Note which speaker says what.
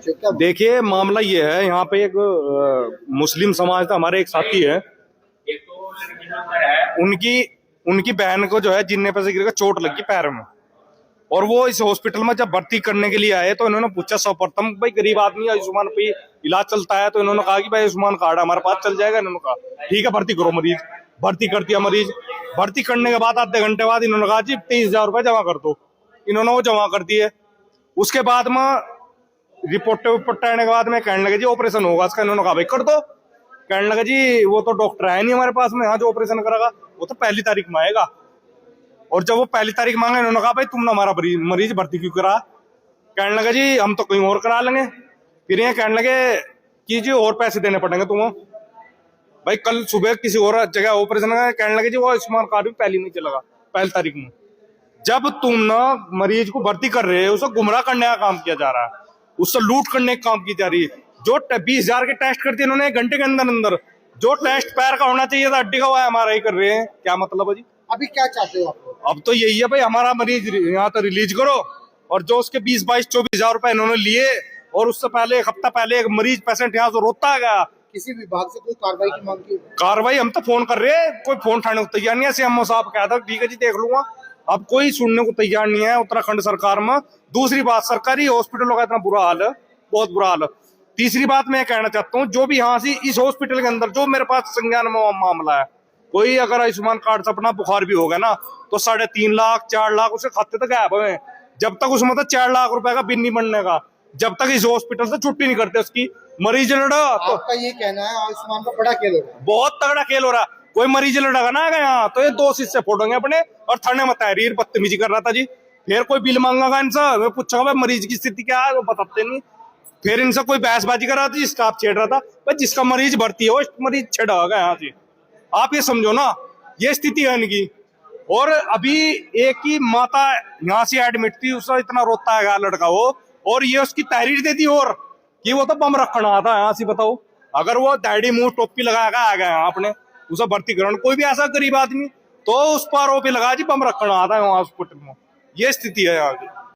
Speaker 1: चाहते हो क्या?
Speaker 2: देखिए मामला ये है, यहाँ पे एक मुस्लिम समाज का हमारे एक साथी है, उनकी उनकी बहन को जो है जिन्ने पे से गिर के चोट लगी पैर में, और वो इस हॉस्पिटल में जब भर्ती करने के लिए आए तो इन्होंने पूछा सर्वप्रथम, भाई गरीब आदमी आयुष्मान पे इलाज चलता है, तो इन्होंने कहा कि भाई आयुष्मान कार्ड हमारे पास चल जाएगा। इन्होंने कहा ठीक है भर्ती करो मरीज, भर्ती कर दिया मरीज। भर्ती करने के बाद आधे घंटे बाद इन्होंने कहा जी 23,000 रुपए जमा कर दो। इन्होंने वो जमा कर दिए। उसके बाद में रिपोर्ट आने के बाद में कहने लगे जी ऑपरेशन होगा इसका। इन्होंने कहा भाई कर दो। कहने लगे जी वो तो डॉक्टर है नहीं हमारे पास में, यहाँ जो ऑपरेशन करेगा वो तो 1 तारीख में आएगा। और जब वो 1 तारीख मांगे, इन्होंने कहा भाई तुमने हमारा मरीज भर्ती क्यों करा? कहने लगे जी हम तो कहीं और करा लेंगे। फिर ये कहने लगे कि जी और पैसे देने पड़ेंगे तुम्हें। भाई कल सुबह किसी और जगह ऑपरेशन है, कहने लगे जी वो आयुष्मान कार्ड भी पहले नहीं चलेगा 1 तारीख में। जब तुम ना मरीज को भर्ती कर रहे हो, उसे गुमराह करने का काम किया जा रहा है, उससे लूट करने का काम की जा रही है। जो 20,000 के टेस्ट करते हैं इन्होंने 1 घंटे के अंदर अंदर, जो टेस्ट पैर का होना चाहिए था हड्डी का, वो MRI कर रहे हैं। क्या मतलब है जी?
Speaker 1: अभी क्या चाहते हो आप?
Speaker 2: अब तो यही है भाई, हमारा मरीज यहाँ तो रिलीज करो। और जो उसके 20, 22, 24,000 रुपए इन्होंने लिए, और उससे पहले 1 हफ्ता पहले एक मरीज पेशेंट यहाँ से रोता गया।
Speaker 1: किसी विभाग से कोई कार्रवाई की मांग की?
Speaker 2: कार्रवाई हम तो फोन कर रहे हैं, कोई फोन उठाने को तैयार नहीं है। सीएमओ साहब कहा था ठीक है जी देख लूंगा, अब कोई सुनने को तैयार नहीं है उत्तराखंड सरकार में। दूसरी बात, सरकारी हॉस्पिटलों का इतना बुरा हाल है, बहुत बुरा हाल है। तीसरी बात मैं कहना चाहता हूँ, जो भी यहाँ से इस हॉस्पिटल के अंदर जो मेरे पास संज्ञान में मामला है, कोई अगर आयुष्मान कार्ड से अपना बुखार भी होगा ना, तो 3.5 लाख 4 लाख उसके खाते तक गायब है। जब तक उसमें तो 4 लाख रुपए का बिल नहीं बनने का, जब तक इस हॉस्पिटल से छुट्टी नहीं करते उसकी। मरीज लड़ा तो
Speaker 1: आपका ये कहना है आयुष्मान का बड़ा खेल हो रहा है?
Speaker 2: बहुत तगड़ा खेल हो रहा है। कोई मरीज लड़ागा ना यहाँ तो ये 2 सीट से फोड़ेंगे अपने, और थाने में तहरीर बदतमीजी कर रहा था जी। फिर कोई बिल मांगा इनसे, मैं पूछूंगा भाई मरीज की स्थिति क्या है, वो बताते नहीं। फिर इनसे कोई बहसबाजी कर रहा था, स्टाफ छेड़ रहा था, भाई जिसका मरीज भर्ती है वो मरीज छेड़ा होगा यहाँ से। आप ये समझो ना, ये स्थिति है इनकी। और अभी एक ही माता यहाँ से एडमिट थी, उसका इतना रोता है लड़का वो, और ये उसकी तहरीर दे दी और कि वो तो बम रखना था यहाँ से। बताओ, अगर वो दाढ़ी मुंह टोपी लगा आ गया यहाँ अपने उसे भर्ती कराने, कोई भी ऐसा गरीब आदमी, तो उस पर आरोप लगा जी बम रखना आता है वहां हॉस्पिटल में। ये स्थिति है यहाँ की।